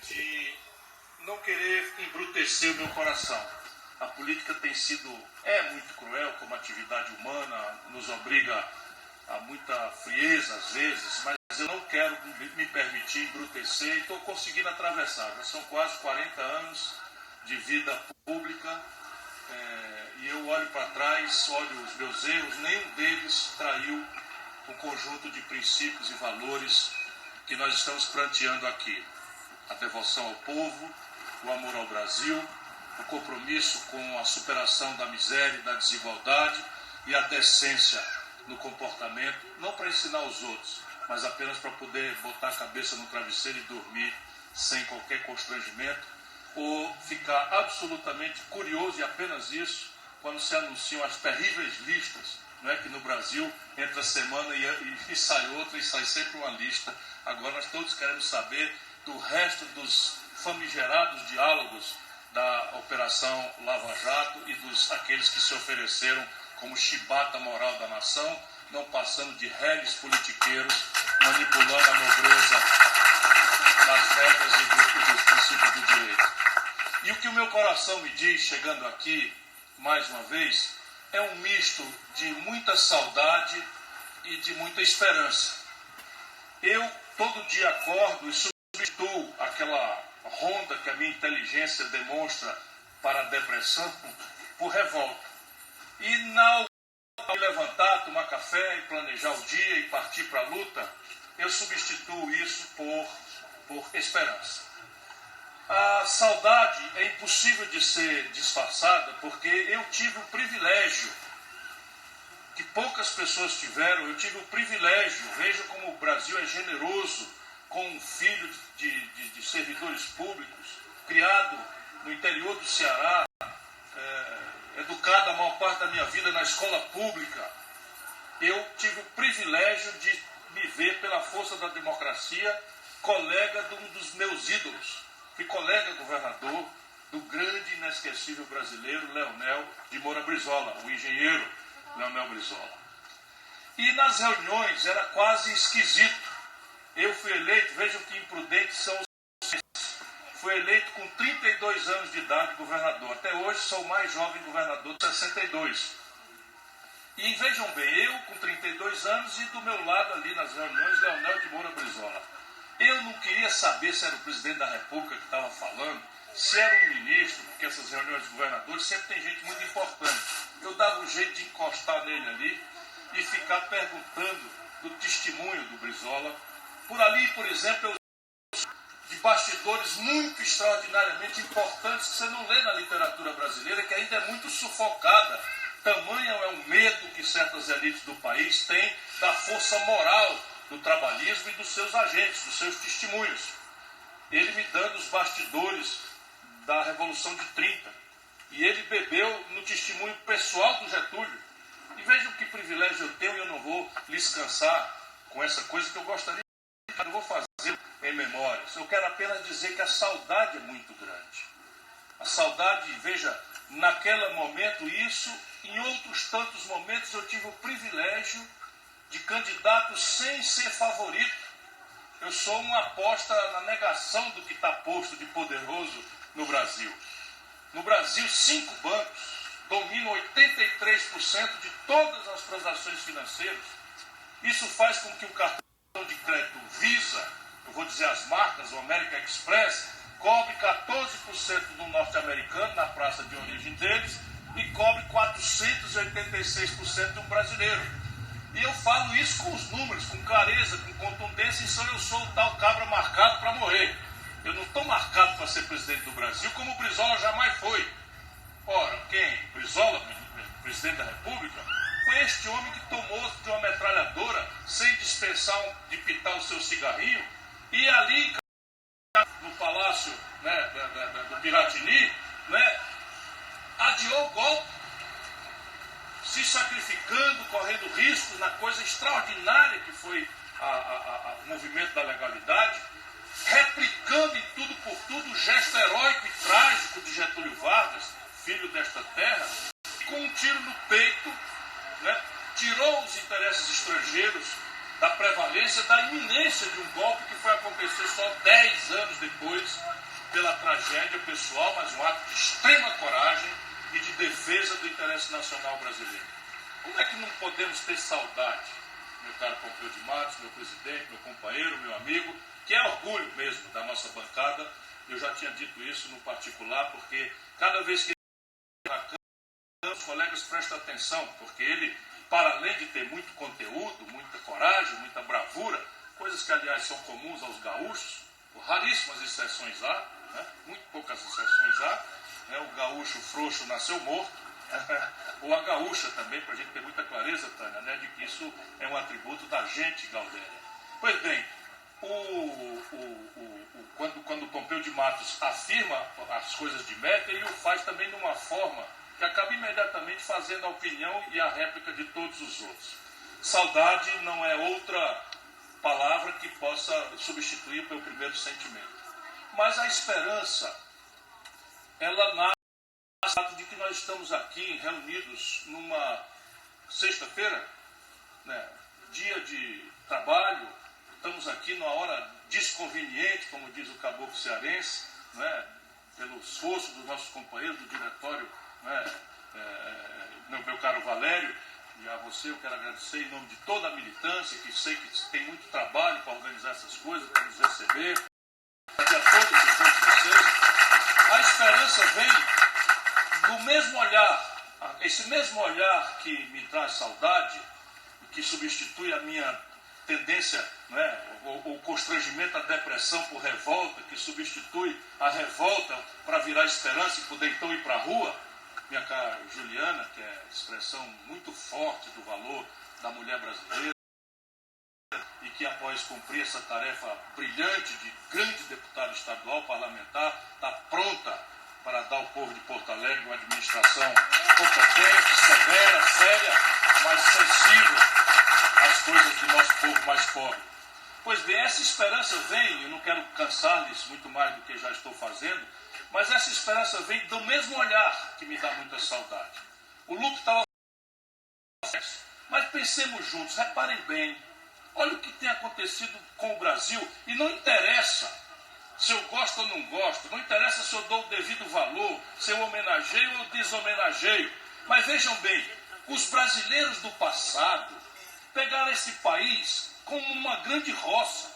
de não querer embrutecer o meu coração. A política tem sido, muito cruel como atividade humana, nos obriga a muita frieza às vezes, mas eu não quero me permitir embrutecer e estou conseguindo atravessar. Já são quase 40 anos de vida pública e eu olho para trás, olho os meus erros, nenhum deles traiu o conjunto de princípios e valores que nós estamos pranteando aqui. A devoção ao povo, o amor ao Brasil, o compromisso com a superação da miséria e da desigualdade e a decência no comportamento, não para ensinar os outros, mas apenas para poder botar a cabeça no travesseiro e dormir sem qualquer constrangimento, ou ficar absolutamente curioso, e apenas isso, quando se anunciam as terríveis listas, não é que no Brasil entra semana e sai outra e sai sempre uma lista. Agora nós todos queremos saber do resto dos famigerados diálogos da Operação Lava Jato e dos aqueles que se ofereceram como chibata moral da nação, não passando de réis politiqueiros, manipulando a nobreza das regras e dos princípios do direito. E o que o meu coração me diz, chegando aqui, mais uma vez, é um misto de muita saudade e de muita esperança. Eu, todo dia, acordo e substituo aquela ronda que a minha inteligência demonstra para a depressão por revolta. E na hora de levantar, tomar café e planejar o dia e partir para a luta, eu substituo isso por esperança. A saudade é impossível de ser disfarçada, porque eu tive o privilégio, que poucas pessoas tiveram, eu tive o privilégio, veja como o Brasil é generoso com um filho de servidores públicos, criado no interior do Ceará, educado a maior parte da minha vida na escola pública. Eu tive o privilégio de me ver, pela força da democracia, colega de um dos meus ídolos. Fui colega governador do grande e inesquecível brasileiro Leonel de Moura Brizola, o engenheiro Leonel Brizola. E nas reuniões era quase esquisito. Eu fui eleito, vejam que imprudentes são os... Fui eleito com 32 anos de idade governador. Até hoje sou o mais jovem governador de 62. E vejam bem, eu com 32 anos e do meu lado ali nas reuniões, Leonel de Moura Brizola. Eu não queria saber se era o presidente da República que estava falando, se era um ministro, porque essas reuniões de governadores sempre tem gente muito importante. Eu dava um jeito de encostar nele ali e ficar perguntando do testemunho do Brizola. Por ali, por exemplo, eu de bastidores muito extraordinariamente importantes que você não lê na literatura brasileira, que ainda é muito sufocada. Tamanho é o medo que certas elites do país têm da força moral do trabalhismo e dos seus agentes, dos seus testemunhos. Ele me dando os bastidores da Revolução de 30. E ele bebeu no testemunho pessoal do Getúlio. E vejam que privilégio eu tenho, e eu não vou lhes cansar com essa coisa que eu gostaria de fazer. Eu vou fazer em memórias. Eu quero apenas dizer que a saudade é muito grande. A saudade, veja, naquele momento isso, em outros tantos momentos eu tive o privilégio de candidato sem ser favorito. Eu sou uma aposta na negação do que está posto de poderoso no Brasil. No Brasil, 5 bancos dominam 83% de todas as transações financeiras. Isso faz com que o cartão de crédito Visa, eu vou dizer as marcas, o American Express, cobre 14% do norte-americano na praça de origem deles e cobre 486% de um brasileiro. E eu falo isso com os números, com clareza, com contundência, e eu sou o tal cabra marcado para morrer. Eu não estou marcado para ser presidente do Brasil, como o Brizola jamais foi. Ora, quem? Brizola, presidente da República, foi este homem que tomou de uma metralhadora, sem dispensar de pitar o seu cigarrinho, e ali, no palácio, né, do Piratini, né, adiou o golpe, se sacrificando, correndo riscos na coisa extraordinária que foi o movimento da legalidade, replicando em tudo por tudo o gesto heróico e trágico de Getúlio Vargas, filho desta terra, e com um tiro no peito, né, tirou os interesses estrangeiros da prevalência, da iminência de um golpe que foi acontecer só 10 anos depois. depois pela tragédia pessoal, mas um ato de extrema coragem e de defesa do interesse nacional brasileiro. Como é que não podemos ter saudade, meu caro Pompeu de Matos, meu presidente, meu companheiro, meu amigo, que é orgulho mesmo da nossa bancada. Eu já tinha dito isso no particular, porque cada vez que os colegas prestam atenção, porque ele, para além de ter muito conteúdo, muita coragem, muita bravura, coisas que, aliás, são comuns aos gaúchos, raríssimas exceções há, né? Muito poucas exceções há, né? O gaúcho frouxo nasceu morto, ou a gaúcha também, para a gente ter muita clareza, Tânia, né? De que isso é um atributo da gente, Galdéria. Pois bem, quando Pompeu de Matos afirma as coisas de meta, ele o faz também de uma forma que acaba imediatamente fazendo a opinião e a réplica de todos os outros. Saudade não é outra palavra que possa substituir o meu primeiro sentimento. Mas a esperança, ela nasce de que nós estamos aqui reunidos numa sexta-feira, né, dia de trabalho, estamos aqui numa hora desconveniente, como diz o caboclo cearense, né, pelo esforço dos nossos companheiros do diretório, né, meu caro Valério, e a você eu quero agradecer em nome de toda a militância, que sei que tem muito trabalho para organizar essas coisas, para nos receber, para a todos e todos vocês. A esperança vem do mesmo olhar, esse mesmo olhar que me traz saudade, que substitui a minha tendência, né, o constrangimento, a depressão por revolta, que substitui a revolta para virar esperança e poder então ir para a rua. Minha cara Juliana, que é a expressão muito forte do valor da mulher brasileira e que após cumprir essa tarefa brilhante de grande deputado estadual, parlamentar, está pronta para dar ao povo de Porto Alegre uma administração competente, severa, séria, mas sensível às coisas do nosso povo mais pobre. Pois bem, essa esperança vem, eu não quero cansar-lhes muito mais do que já estou fazendo, mas essa esperança vem do mesmo olhar que me dá muita saudade. O luto estava... Mas pensemos juntos, reparem bem, olha o que tem acontecido com o Brasil, e não interessa se eu gosto ou não gosto, não interessa se eu dou o devido valor, se eu homenageio ou deshomenageio, mas vejam bem, os brasileiros do passado pegaram esse país como uma grande roça.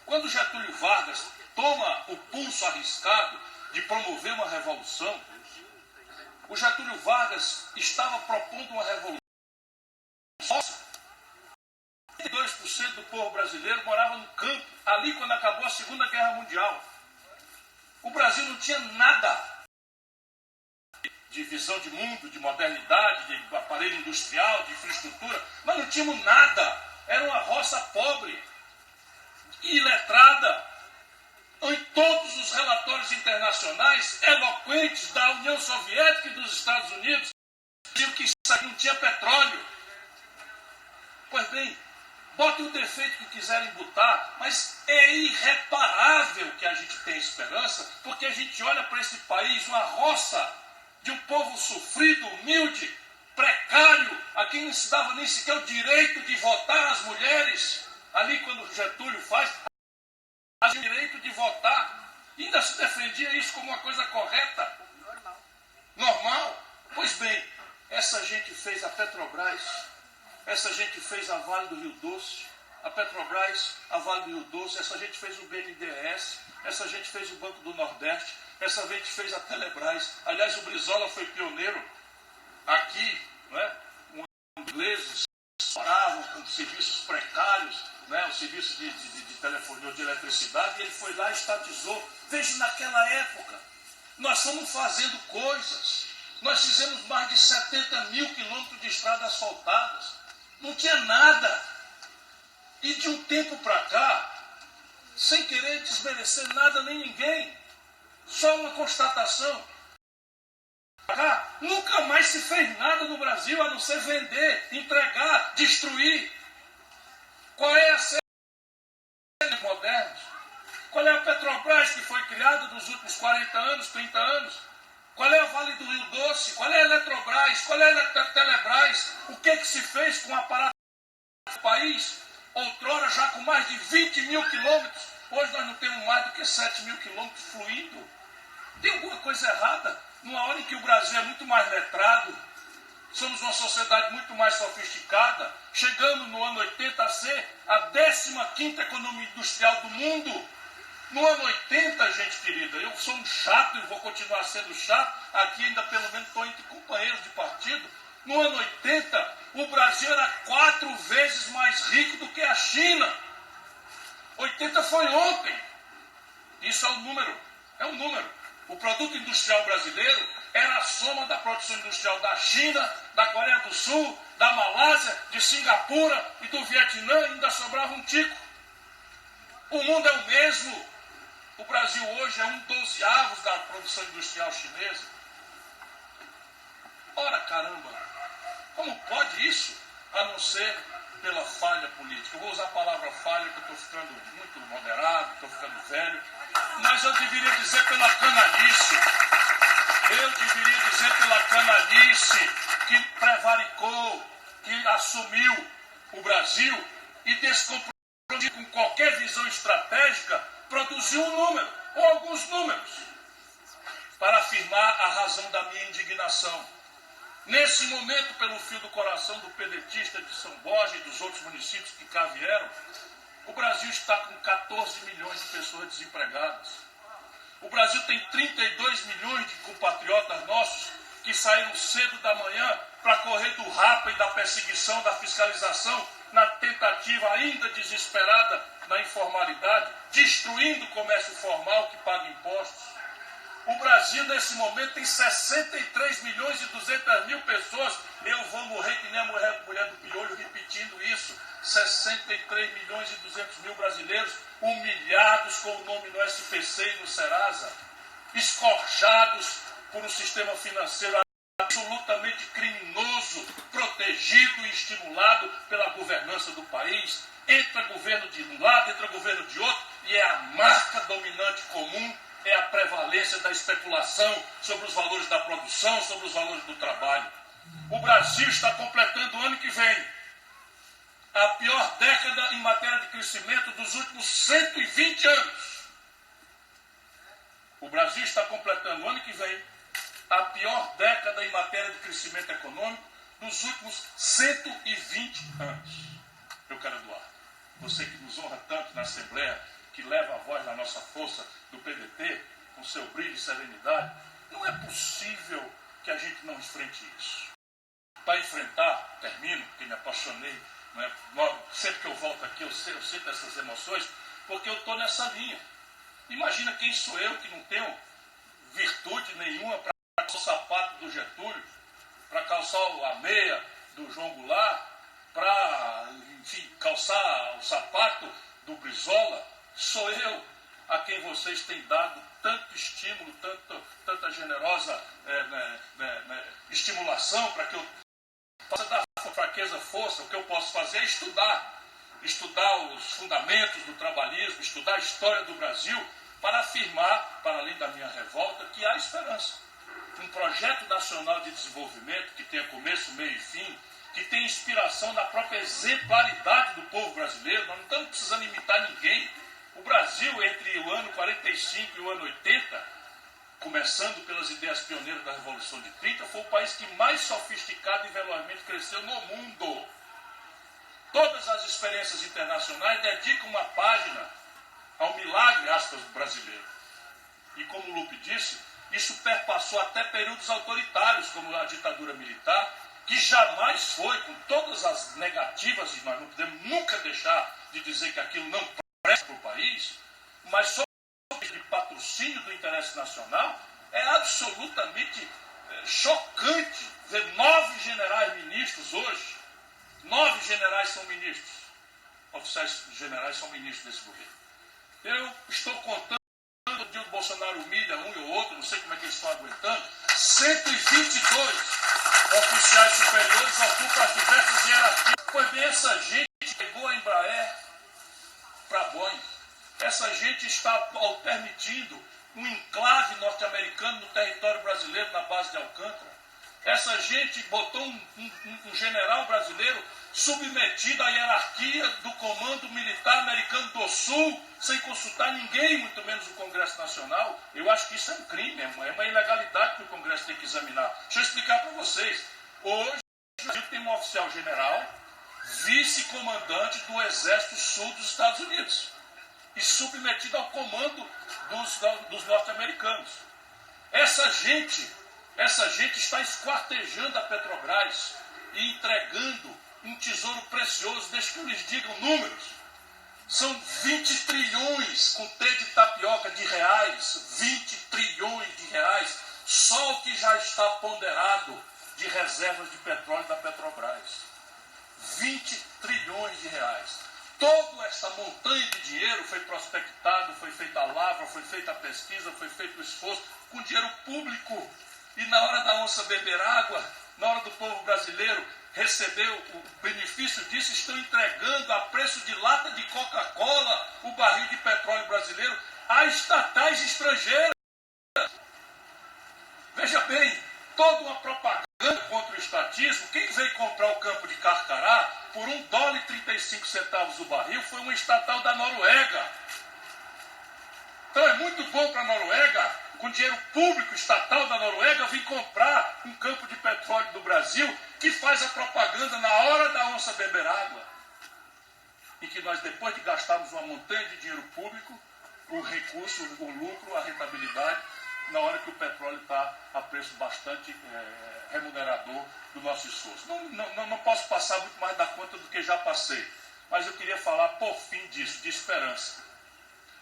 Quando Getúlio Vargas toma o pulso arriscado de promover uma revolução, o Getúlio Vargas estava propondo uma revolução. 32% do povo brasileiro morava no campo, ali quando acabou a Segunda Guerra Mundial. O Brasil não tinha nada de visão de mundo, de modernidade, de aparelho industrial, de infraestrutura, mas não tínhamos nada. Era uma roça pobre, iletrada. Em todos os relatórios internacionais eloquentes da União Soviética e dos Estados Unidos, diziam que isso aqui não tinha petróleo. Pois bem, botem o defeito que quiserem botar, mas é irreparável que a gente tenha esperança, porque a gente olha para esse país, uma roça de um povo sofrido, humilde, precário, a quem não se dava nem sequer o direito de votar as mulheres, ali quando Getúlio faz o direito de votar, ainda se defendia isso como uma coisa correta, normal. Pois bem, essa gente fez a Petrobras, essa gente fez a Vale do Rio Doce, a Petrobras, a Vale do Rio Doce, essa gente fez o BNDES, essa gente fez o Banco do Nordeste, essa gente fez a Telebrás. Aliás, o Brizola foi pioneiro aqui, não é? Os ingleses paravam com serviços precários, né? O serviço de telefonia ou de eletricidade, e ele foi lá e estatizou. Veja, naquela época, nós fomos fazendo coisas. Nós fizemos mais de 70 mil quilômetros de estradas asfaltadas. Não tinha nada. E de um tempo para cá, sem querer desmerecer nada nem ninguém, só uma constatação. Nunca mais se fez nada no Brasil a não ser vender, entregar, destruir. Qual é a série modernos? Qual é a Petrobras que foi criada nos últimos 40 anos, 30 anos? Qual é a Vale do Rio Doce? Qual é a Eletrobras? Qual é a Telebrás? O que se fez com o aparato do país? Outrora já com mais de 20 mil quilômetros Hoje nós não temos mais do que 7 mil quilômetros fluindo. Tem alguma coisa errada. Numa hora em que o Brasil é muito mais letrado, somos uma sociedade muito mais sofisticada, chegamos no ano 80 a ser a 15ª economia industrial do mundo. No ano 80, gente querida, eu sou um chato e vou continuar sendo chato, aqui ainda pelo menos estou entre companheiros de partido. No ano 80, o Brasil era 4 vezes mais rico do que a China. 80 foi ontem. Isso é um número. É um número. O produto industrial brasileiro era a soma da produção industrial da China, da Coreia do Sul, da Malásia, de Singapura e do Vietnã, e ainda sobrava um tico. O mundo é o mesmo. O Brasil hoje é 1/12 da produção industrial chinesa. Ora caramba, como pode isso? A não ser pela falha política. Eu vou usar a palavra falha, que eu estou ficando muito moderado, estou ficando velho, mas eu deveria dizer pela canalice. Eu deveria dizer pela canalice que prevaricou, que assumiu o Brasil e descomprometido com qualquer visão estratégica, produziu um número, ou alguns números, para afirmar a razão da minha indignação. Nesse momento, pelo fio do coração do pedetista de São Borja e dos outros municípios que cá vieram, o Brasil está com 14 milhões de pessoas desempregadas. O Brasil tem 32 milhões de compatriotas nossos que saíram cedo da manhã para correr do rapa e da perseguição, da fiscalização, na tentativa ainda desesperada na informalidade, destruindo o comércio formal que paga impostos. O Brasil, nesse momento, tem 63 milhões e 200 mil pessoas. Eu vou morrer que nem a mulher do piolho repetindo isso. 63 milhões e 200 mil brasileiros humilhados com o nome no SPC e no Serasa, escorchados por um sistema financeiro absolutamente criminoso, protegido e estimulado pela governança do país. Entra governo de um lado, entra governo de outro, e é a marca dominante comum, é a prevalência da especulação sobre os valores da produção, sobre os valores do trabalho. O Brasil está completando o ano que vem a pior década em matéria de crescimento dos últimos 120 anos. O Brasil está completando o ano que vem a pior década em matéria de crescimento econômico dos últimos 120 anos. Meu caro Eduardo, você que nos honra tanto na Assembleia, que leva a voz na nossa força do PDT, com seu brilho e serenidade, não é possível que a gente não enfrente isso. Para enfrentar, termino, porque me apaixonei, não é? Sempre que eu volto aqui eu sinto essas emoções, porque eu estou nessa linha. Imagina quem sou eu que não tenho virtude nenhuma para calçar o sapato do Getúlio, para calçar a meia do João Goulart, para, enfim, calçar o sapato do Brizola. Sou eu a quem vocês têm dado tanto estímulo, tanta generosa estimulação para que eu faça da fraqueza força. O que eu posso fazer é estudar os fundamentos do trabalhismo, estudar a história do Brasil, para afirmar, para além da minha revolta, que há esperança. Um projeto nacional de desenvolvimento que tenha começo, meio e fim, que tenha inspiração na própria exemplaridade do povo brasileiro. Nós não estamos precisando imitar ninguém. O Brasil, entre o ano 45 e o ano 80, começando pelas ideias pioneiras da Revolução de 30, foi o país que mais sofisticado e velozmente cresceu no mundo. Todas as experiências internacionais dedicam uma página ao milagre, aspas, brasileiro. E como o Lupe disse, isso perpassou até períodos autoritários, como a ditadura militar, que jamais foi, com todas as negativas, e nós não podemos nunca deixar de dizer que aquilo não presta para o país, mas só de patrocínio do interesse nacional. É absolutamente chocante ver 9 generais ministros hoje. 9 generais são ministros. Oficiais generais são ministros desse governo. Eu estou contando, o dia do Bolsonaro humilha um e o outro, não sei como é que eles estão aguentando, 122 oficiais superiores ocupam as diversas hierarquias. Foi bem essa gente que pegou a Embraer para Boeing. Essa gente está permitindo um enclave norte-americano no território brasileiro, na base de Alcântara. Essa gente botou um general brasileiro submetida à hierarquia do Comando Militar Americano do Sul, sem consultar ninguém, muito menos o Congresso Nacional. Eu acho que isso é um crime, é uma ilegalidade que o Congresso tem que examinar. Deixa eu explicar para vocês. Hoje, o Brasil tem um oficial general, vice-comandante do Exército Sul dos Estados Unidos, e submetido ao comando dos norte-americanos. Essa gente está esquartejando a Petrobras e entregando um tesouro precioso. Deixa que eu lhes diga números. São 20 trilhões, com T de tapioca, de reais. 20 trilhões de reais. Só o que já está ponderado de reservas de petróleo da Petrobras. 20 trilhões de reais. Toda essa montanha de dinheiro foi prospectado, foi feita a lavra, foi feita a pesquisa, foi feito o esforço com dinheiro público. E na hora da onça beber água, na hora do povo brasileiro receber o benefício disso, estão entregando a preço de lata de Coca-Cola o barril de petróleo brasileiro a estatais estrangeiras. Veja bem, toda uma propaganda contra o estatismo. Quem veio comprar o campo de Carcará por $1,35 o barril foi uma estatal da Noruega. Então é muito bom para a Noruega, com dinheiro público estatal da Noruega, vir comprar um campo de petróleo do Brasil que faz a propaganda na hora da onça beber água. E que nós, depois de gastarmos uma montanha de dinheiro público, o recurso, o lucro, a rentabilidade, na hora que o petróleo está a preço bastante remunerador do nosso esforço. Não posso passar muito mais da conta do que já passei, mas eu queria falar, por fim, disso, de esperança.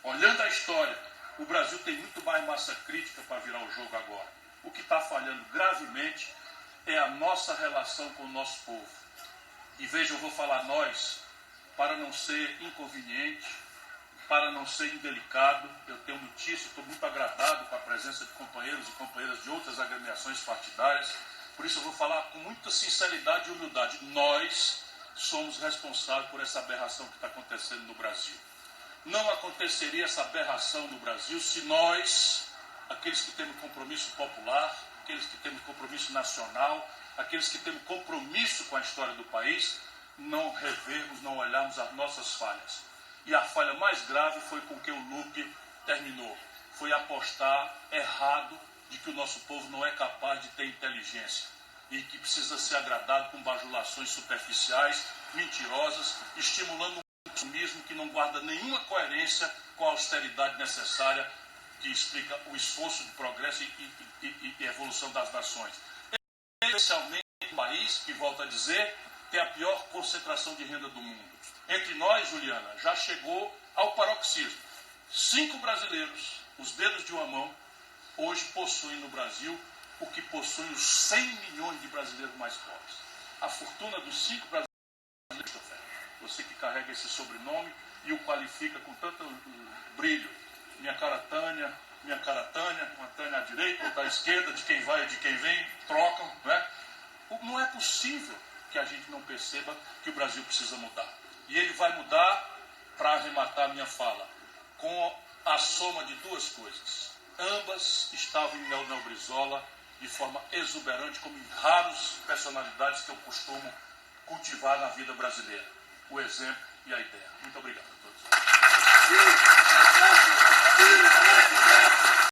Olhando a história, o Brasil tem muito mais massa crítica para virar o jogo agora. O que está falhando gravemente é a nossa relação com o nosso povo. E veja, eu vou falar nós, para não ser inconveniente, para não ser indelicado. Eu tenho notícia, estou muito agradado com a presença de companheiros e companheiras de outras agremiações partidárias. Por isso eu vou falar com muita sinceridade e humildade. Nós somos responsáveis por essa aberração que está acontecendo no Brasil. Não aconteceria essa aberração no Brasil se nós, aqueles que temos compromisso popular, aqueles que temos compromisso nacional, aqueles que temos compromisso com a história do país, não revermos, não olharmos as nossas falhas. E a falha mais grave foi com que o Lupe terminou. Foi apostar errado de que o nosso povo não é capaz de ter inteligência e que precisa ser agradado com bajulações superficiais, mentirosas, estimulando um consumismo que não guarda nenhuma coerência com a austeridade necessária que explica o esforço de progresso e evolução das nações. Especialmente um país que, volto a dizer, tem a pior concentração de renda do mundo. Entre nós, Juliana, já chegou ao paroxismo. 5 brasileiros, os dedos de uma mão, hoje possuem no Brasil o que possuem os 100 milhões de brasileiros mais pobres. A fortuna dos 5 brasileiros, você que carrega esse sobrenome e o qualifica com tanto brilho. Minha cara Tânia, uma Tânia à direita, outra à esquerda, de quem vai e de quem vem, trocam, não é? Não é possível que a gente não perceba que o Brasil precisa mudar. E ele vai mudar, para arrematar a minha fala, com a soma de 2 coisas. Ambas estavam em Leonel Brizola de forma exuberante, como em raras personalidades que eu costumo cultivar na vida brasileira. O exemplo e a ideia. Muito obrigado a todos.